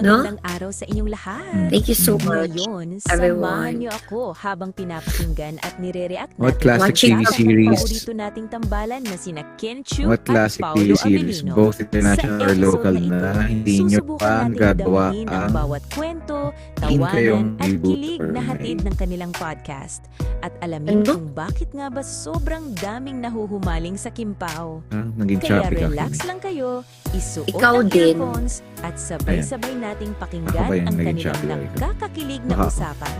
No? magandang araw sa inyong lahat. Thank you so much, Ngayon, everyone. samahan niyo ako habang pinapakinggan at nire-react What natin classic Watching TV ang series? paborito nating tambalan na sina Ken Chu What at classic TV Paolo series, Avellino. both Sa international or episode local na ito, na hindi nyo susubukan pa nating nagagawa damhin ang ang bawat kwento, teen kayong tawanan at reboot kilig or na hatid may... ng kanilang podcast. At alamin Ano? kung bakit nga ba sobrang daming nahuhumaling sa Kimpaw. naging Kaya choppy ka, relax Kimi. lang kayo, isuot Ikaw ang din. earphones at sabay-sabay nating Ako pakinggan ba yung ang naging kanilang choppy ka? nagkakakilig na Baka ako. usapan.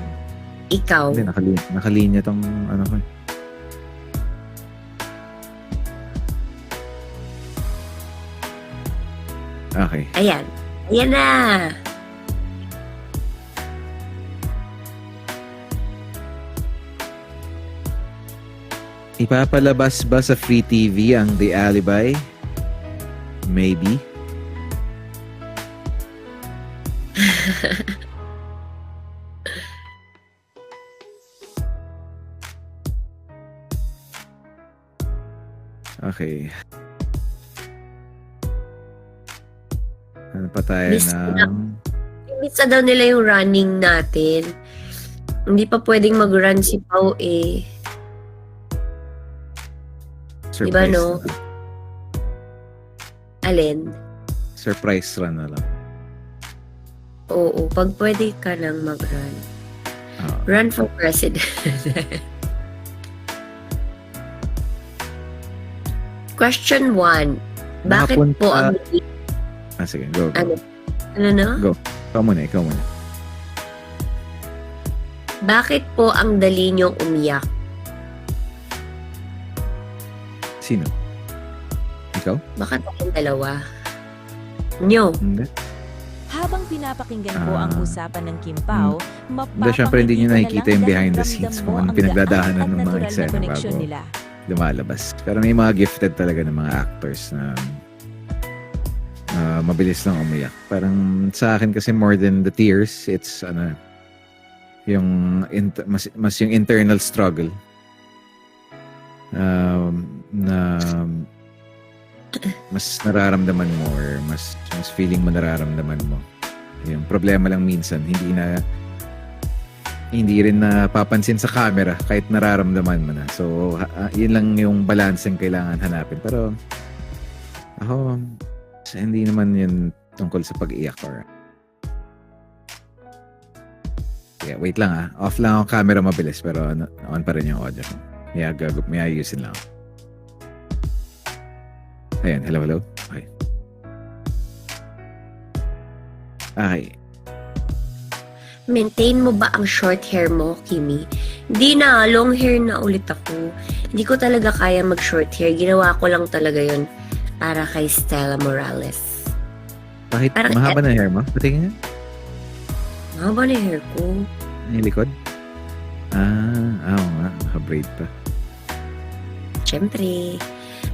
Ikaw. Hindi, nakalinya tong ano ko eh. Okay. Ayan. Ayan na. Ipapalabas ba sa Free TV ang The Alibi? Maybe. Okay. Ano pa tayo Miss ko na. ng... Miss na daw nila yung running natin. Hindi pa pwedeng mag-run si Pao eh. surprise Diba, no? na lang. Alin? Surprise run na lang. Oo, pag pwede ka nang mag-run. Ah. Run for president. Question 1. Bakit Nakapunta- po ang... Sige, go. Ano? Ano na? Ikaw muna. Bakit po ang dali niyong umiyak? Sino? Ikaw? Baka tayong dalawa. Nyo. Hindi. Habang pinapakinggan ko ang Ah. usapan ng Kimpaw, Hindi, syempre hindi nyo nakikita yung behind the scenes kung anong pinagdadaanan ng mga eksena bago nila. lumalabas. Pero may mga gifted talaga ng mga actors na mabilis lang umiyak. Parang sa akin kasi more than the tears, it's yung mas yung internal struggle na mas nararamdaman mo or mas feeling mo nararamdaman mo. Yung problema lang minsan hindi rin napapansin sa camera kahit nararamdaman mo na. So yun lang yung balance yung kailangan hanapin. Pero ako hindi naman yun tungkol sa pag-iyak or yeah, wait lang off lang ang camera mabilis pero on pa rin yung audio. May ayusin lang. Ayan, hello. Okay. Maintain mo ba ang short hair mo, Kimi? Hindi na, long hair na ulit ako. Hindi ko talaga kaya mag-short hair. Ginawa ko lang talaga yun para kay Stella Morales. Bakit Parang mahaba na hair mo? Patingin nga. Mahaba na yung hair ko. Yung likod? Oo nga. Naka-braid pa. Siyempre.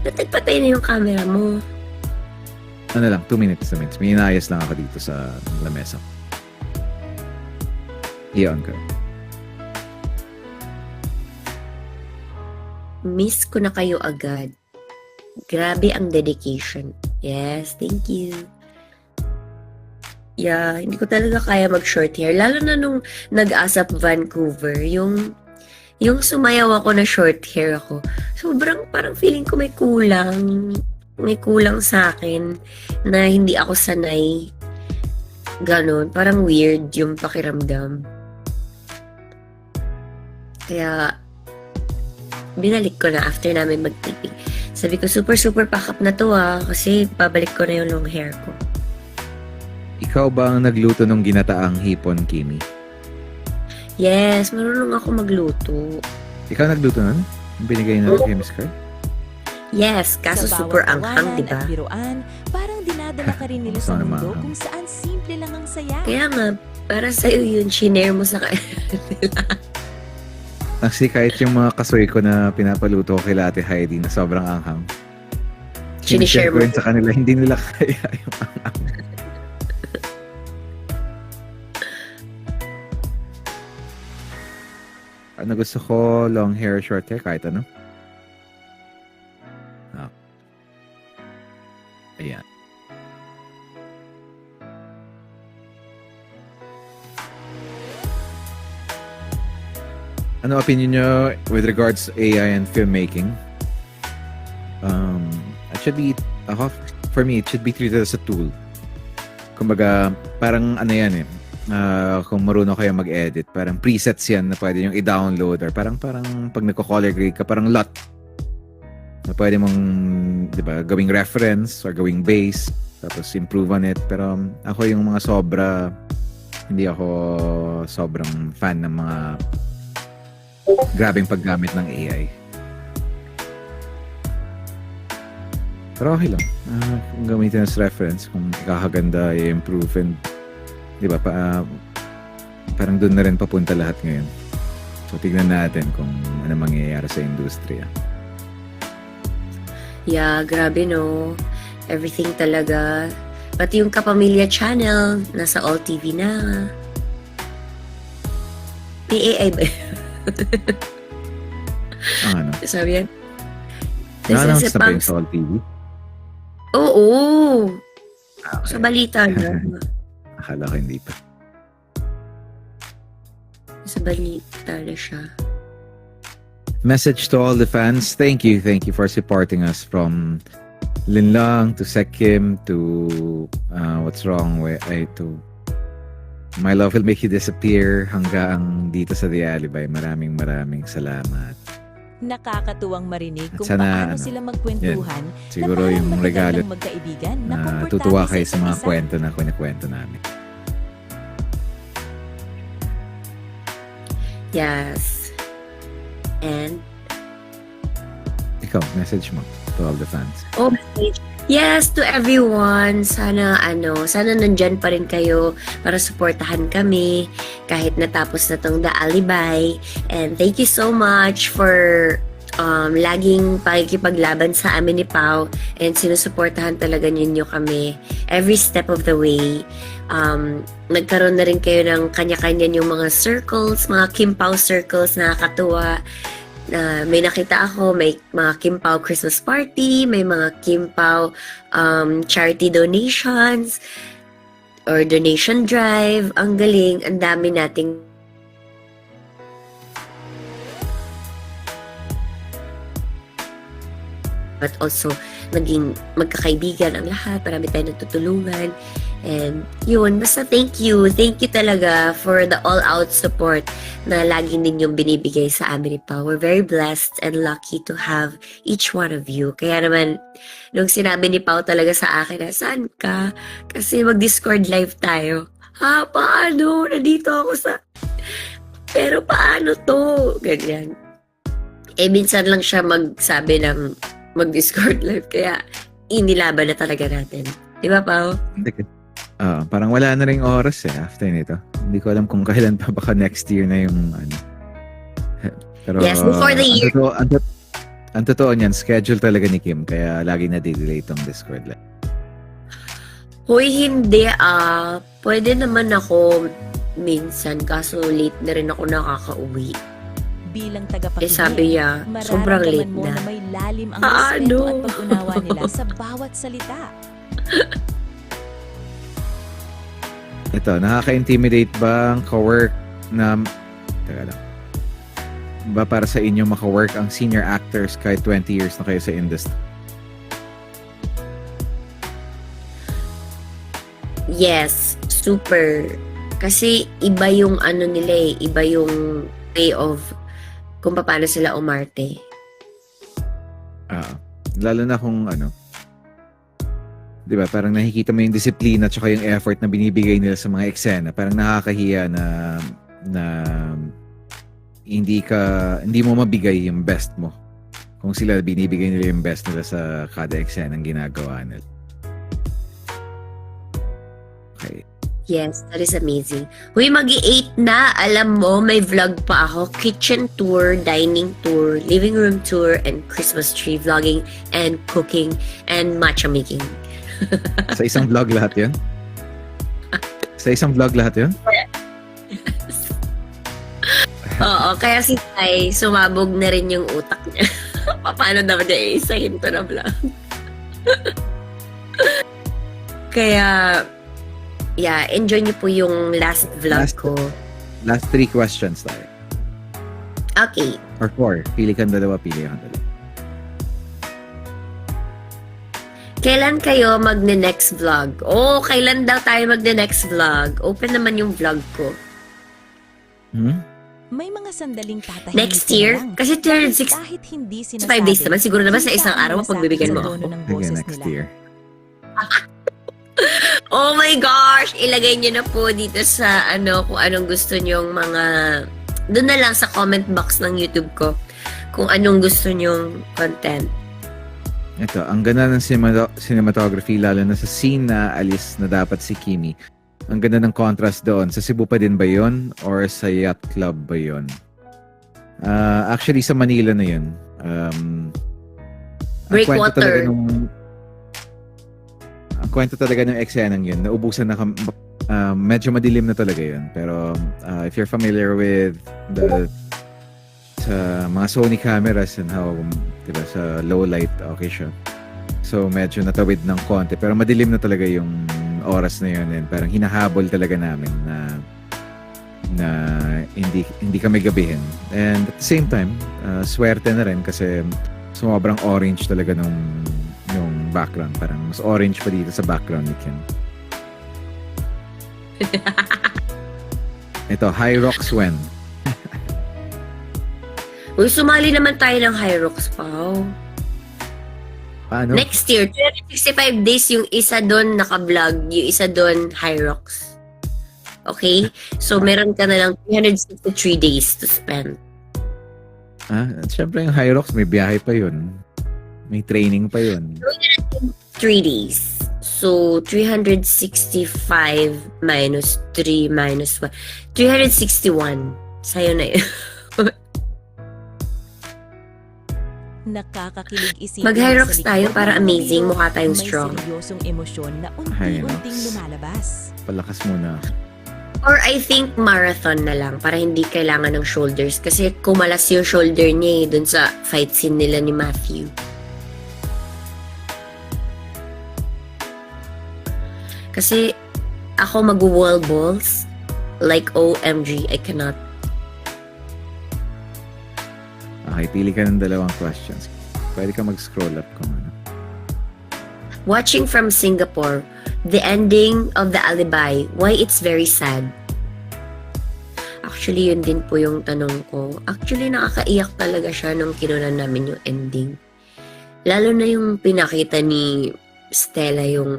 Natagpatay na yung camera mo. Ano lang, 2 minutes. May inaayos lang ako dito sa lamesa. I-on ko. Miss ko na kayo agad. Grabe ang dedication. Yes, thank you. Yeah, hindi ko talaga kaya mag-short hair. Lalo na nung nag-ASAP Vancouver, yung sumayaw ako na short hair ako. Sobrang parang feeling ko may kulang. May kulang sa akin na hindi ako sanay. Ganon. Parang weird yung pakiramdam. Kaya, binalik ko na after namin mag-taping. Sabi ko, super pack up na to kasi babalik ko na yung long hair ko. Ikaw ba ang nagluto ng ginataang hipon, Kimi? Yes, marunong ako magluto. Ikaw nagluto nun? Yung binigay na kay Miss Carl? Yes, kaso Sa super bawat anghang, tawanan di ba? at biruan, parang dinadala ka rin nila sa Sana mundo maanghang. kung saan simple lang ang saya. Kaya nga, para sa'yo yun, shinare mo sa kanila. Kasi kahit yung mga kasoy ko na pinapaluto ko kay Ate Heidi na sobrang anghang. Sinishare mo. Sinishare ko rin sa kanila, hindi nila kaya yung anghang. Ano gusto ko? Long hair, short hair, kahit ano. Ayan. ano opinion nyo with regards to AI and filmmaking? Actually, for me, it should be treated as a tool. Kumbaga, parang ano yan kung marunong kayo mag-edit, parang presets yan na pwede yung i-download or parang pag nagko-color grade ka, parang lot na pwede mong, di ba, gawing reference or gawing base, tapos improve on it. Pero ako yung mga hindi ako sobrang fan ng mga grabing paggamit ng AI. Pero okay lang. Kung gamitin as reference, kung kakaganda, i-improve, and di ba, parang doon na rin papunta lahat ngayon. So, tignan natin kung ano mangyayari sa industriya. Yeah, grabe no. Everything talaga. Pati yung Kapamilya Channel, nasa All TV na. May AI ba? Ano? Sabi yan. This is Na-announce a na ba yung pang... sa All TV? Oo. Okay. Sa balita na. Akala ko hindi pa. Sa balita na siya. Message to all the fans. Thank you for supporting us from Linlang to Sekim to What's Wrong with to My Love Will Make You Disappear hanggang dito sa The Alibay. Maraming salamat. Nakakatuwang marinig kung Sana, paano sila magkwentuhan Siguro na yung parang regalo magagandang magkaibigan na na komportable tutuwa kayo sa isa't mga isa. kwento na kunikwento namin. Yes. And Ikaw, message mo to all the fans. oh, yes, to everyone. Sana nandyan pa rin kayo para suportahan kami kahit natapos na tong The Alibay. And thank you so much for laging pakikipaglaban sa amin ni Pao, and sinusuportahan talaga ninyo kami every step of the way. Nagkaroon na rin kayo ng kanya-kanya yung mga circles, mga Kim Pao circles, nakakatuwa. May nakita ako, may mga Kim Pao Christmas party, may mga Kim Pao charity donations or donation drive. Ang galing, ang dami nating but also naging magkakaibigan ang lahat. Marami tayong nagtutulungan. And yun, basta thank you talaga for the all-out support na lagi ninyong binibigay sa amin ni Pao. We're very blessed and lucky to have each one of you. Kaya naman, nung sinabi ni Pao talaga sa akin na, saan ka? Kasi mag-Discord live tayo. Ha, paano? Nandito ako sa... Pero paano to? Ganyan. Minsan lang siya magsabi ng mag-Discord live, kaya inilaban na talaga natin. Di ba, Pao? Parang wala na ring oras after nito. Hindi ko alam kung kailan pa, baka next year na yung ano. Pero, Yes, before the year. Ang totoo niyan, schedule talaga ni Kim, kaya lagi na delay itong Discord live. Hoy, hindi pwede naman ako minsan, kaso late na rin ako nakakauwi. Bilang tagapakinig, Sabi niya, sobrang late mararamdaman mo na. na may lalim ang Ano? respeto at pag-unawa nila sa bawat salita. Ito, nakaka-intimidate ba ang ka-work na... Teka lang. Ba para sa inyo maka-work ang senior actors kahit 20 years na kayo sa industry? Yes, super. Kasi iba yung ano nila iba yung way of kung paano sila umarte. Lalo na kung ano, di ba, parang nakikita mo yung disiplina at saka yung effort na binibigay nila sa mga eksena. Parang nakakahiya na hindi mo mabigay yung best mo kung sila binibigay nila yung best nila sa kada eksena ng ginagawa nila. Okay. Yes, that is amazing. Huy, mag-8 na. Alam mo, may vlog pa ako. Kitchen tour, dining tour, living room tour, and Christmas tree vlogging, and cooking, and matcha making. Sa isang vlog lahat yun? Sa isang vlog lahat yun? Oo, kaya si Tay, sumabog na rin yung utak niya. Paano daw niya isahin to na vlog? Kaya, yeah, enjoy niyo po yung last vlog ko. Last 3 questions tayo. Okay. Or 4. Pili kang dalawa, pili kang dalawa. Kailan kayo magne-next vlog? Oh, kailan daw tayo magne-next vlog? Open naman yung vlog ko. May mga sandaling tatahimik Next year? lang. Kasi 365 Kahit hindi sinasabi. days naman. Siguro naman sa isang kita araw ang masabi pagbibigyan mo sa ako. tono ng Sige, boses next nila. year. Oh my gosh! Ilagay nyo na po dito sa kung anong gusto nyong mga... Doon na lang sa comment box ng YouTube ko kung anong gusto nyong content. Ito, ang ganda ng cinematography, lalo na sa scene na alis na dapat si Kimi. Ang ganda ng contrast doon. Sa Cebu pa din ba yun? Or sa yacht club ba yun? Actually, sa Manila na yun. Ang kwento talaga Breakwater. ang kwento talaga ng eksenang yun, naubusan na medyo madilim na talaga yun. Pero if you're familiar with sa mga Sony cameras and how, diba, sa low light, okay siya. So, medyo natawid ng konti. Pero madilim na talaga yung oras na yun. And parang hinahabol talaga namin na hindi kami gabihin. And at the same time, swerte na rin kasi sobrang orange talaga nung background. Parang mas orange pa dito sa background ni Kim. Ito, High Rocks when? Uy, sumali naman tayo ng High Rocks, Pao. Paano? Next year, 365 days yung isa doon naka-vlog, yung isa doon High Rocks. Okay? So, meron ka na lang 363 days to spend. Siyempre yung High Rocks, may biyahe pa yun. May training pa yun. 3 days. So, 365 minus 3 minus 1. 361. Sa'yo na yun. Nakakakilig isipin. Mag-High na Rocks sa tayo likod para ng amazing. video, Mukha tayong may strong. seryosong emosyon na High unti-unting Rocks. lumalabas. Palakas muna. Or I think marathon na lang para hindi kailangan ng shoulders. Kasi kumalas yung shoulder niya dun sa fight scene nila ni Matthew. Kasi ako mag-wall balls. Like OMG, I cannot. Okay, pili ka ng dalawang questions. Pwede ka mag-scroll up kung ano. Watching from Singapore, the ending of The Alibi, why it's very sad. Actually, yun din po yung tanong ko. Actually, nakakaiyak talaga siya nung kinunan namin yung ending. Lalo na yung pinakita ni Stella yung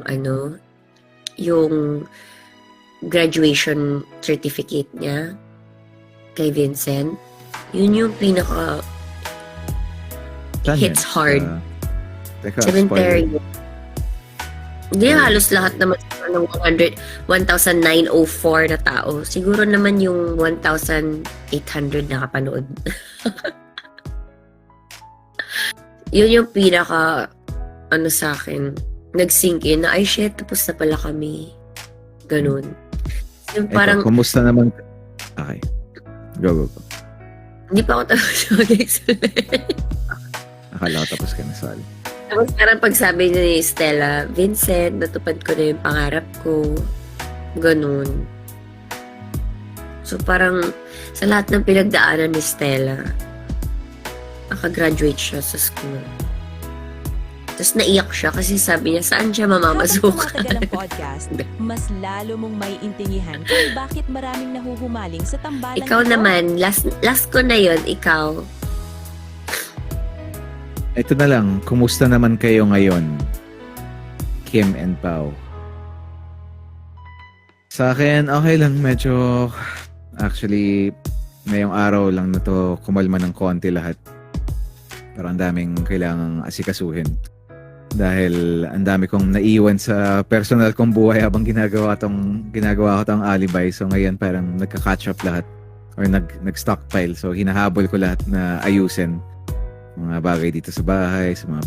yung graduation certificate niya kay Vincent. Yun yung pinaka Saan hits yun? hard. Teka, Cemetery. spoiler. Hindi, halos lahat naman ng 1,904 na tao. Siguro naman yung 1,800 nakapanood. Yun yung pinaka, sa akin, nag-sink in na, ay shit, tapos na pala kami. Ganun. Yung parang, Kumusta naman? Okay. Go. hindi pa ako tapos mag-explain. Akala ko tapos ka na, sorry. Tapos parang pagsabi niya ni Stella, Vincent, natupad ko na yung pangarap ko. Ganun. So parang sa lahat ng pinagdaanan ni Stella, nakagraduate siya sa school. Tapos naiyak siya kasi sabi niya, saan siya Habang mamamasukan? tumatagal ang podcast, mas lalo mong may intindihan kung bakit maraming nahuhumaling sa tambalan Ikaw nito. naman, last ko na yon, ikaw. Ito na lang, kumusta naman kayo ngayon? Kim and Pao. Sa akin, okay lang. Medyo, actually, ngayong araw lang na to kumalma ng konti lahat. Pero ang daming kailangang asikasuhin. Dahil ang dami kong naiwan sa personal kong buhay habang ginagawa ko tong Alibi. So ngayon parang nagka-catch up lahat. Or nag-stockpile. So hinahabol ko lahat na ayusin mga bagay dito sa bahay, sa mga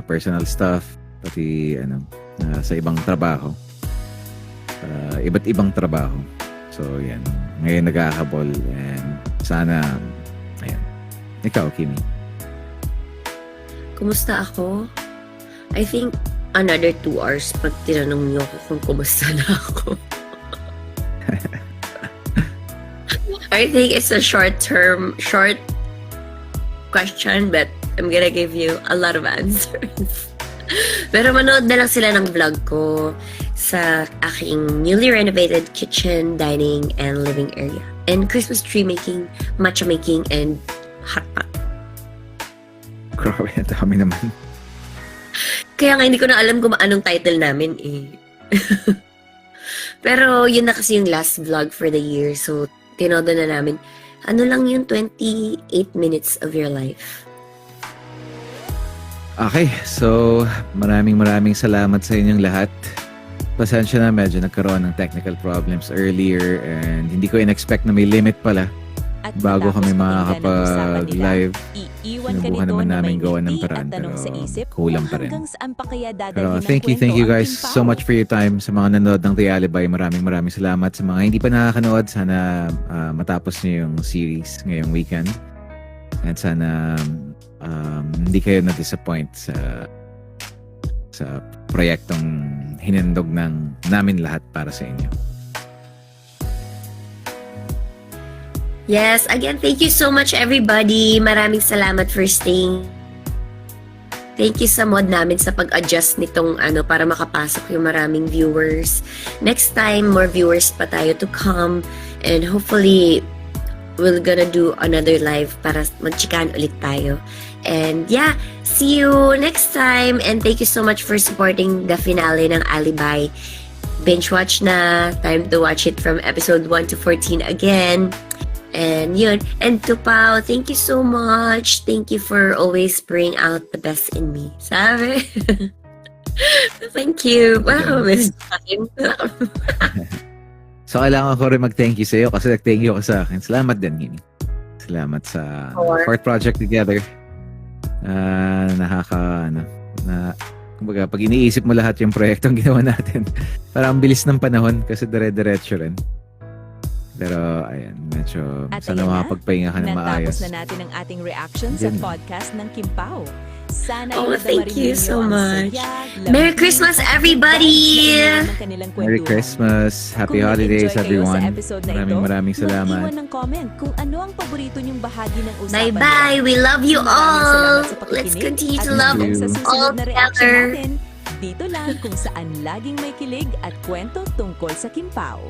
personal stuff, pati sa ibang trabaho. Iba't ibang trabaho. So, yan. Ngayon naghahabol and sana, ayan. Ikaw, Kimi. Kumusta ako? I think another 2 hours pag tinanong niyo ako kung kumusta na ako. Or I think it's a short question, but I'm gonna give you a lot of answers. Pero manood na lang sila ng vlog ko sa aking newly renovated kitchen, dining, and living area. And Christmas tree making, matcha making, and hot pot. Grabe, dami naman. Kaya nga hindi ko na alam kung anong title namin eh. Pero yun na kasi yung last vlog for the year. So, tinodo na namin. Ano lang yung 28 minutes of your life. Okay, so maraming salamat sa inyong lahat. Pasensya na, medyo nagkaroon ng technical problems earlier and hindi ko in-expect na may limit pala. At Bago kami matapos pakinggan ang usapan nila, makakapag-live, iiwan ka sinubukan nito naman na namin may gawa ng ngiti paraan, at tanong pero sa isip kulang kung pa rin. hanggang saan pa kaya Pero dadalhin ng thank kwento you ang guys Kimpaw. so much for your time. Sa mga nanood ng Tayalibay, maraming salamat. Sa mga hindi pa nakakanood, sana matapos niyo yung series ngayong weekend. At sana hindi kayo na-disappoint sa proyektong hinandog namin lahat para sa inyo. Yes, again, thank you so much everybody. Maraming salamat for staying. Thank you sa mod namin sa pag-adjust nitong para makapasok yung maraming viewers. Next time, more viewers pa tayo to come. And hopefully, we're gonna do another live para magchikan ulit tayo. And yeah, see you next time. And thank you so much for supporting the finale ng Alibay. Binge watch na. Time to watch it from episode 1 to 14 again. And yun. And to Pao, thank you so much. Thank you for always bringing out the best in me. Sabi? Thank you. Wow, Miss Time. So, kailangan ko rin mag-thank you sa iyo kasi nag-thank you ka sa akin. Salamat din, Gini. Salamat sa fourth project together. Kumbaga, pag iniisip mo lahat yung proyektong ginawa natin, parang ang bilis ng panahon kasi dire-diretso rin. Pero, ayan, medyo At sana ayan na, makapagpahinga ka ng maayos. natapos na natin ang ating reaction sa Yan. podcast ng Kimpaw. Sana Oh, ay thank nadama you rin so ninyo ang much. saya, Merry lambing, Christmas, at everybody! pagdahil ng kanilang Merry kwentuhan. Christmas. Happy Kung holidays, nag-enjoy kayo everyone. sa episode na ito, Maraming salamat. mag-iwan ng comment kung ano ang paborito niyong bahagi ng usapan. Bye-bye. We love you Maraming all. salamat sa pakikinig Let's continue to at love hanggang sa you. susunod all na reaction together. natin. Dito lang kung saan laging may kilig at kwento tungkol sa Kimpaw.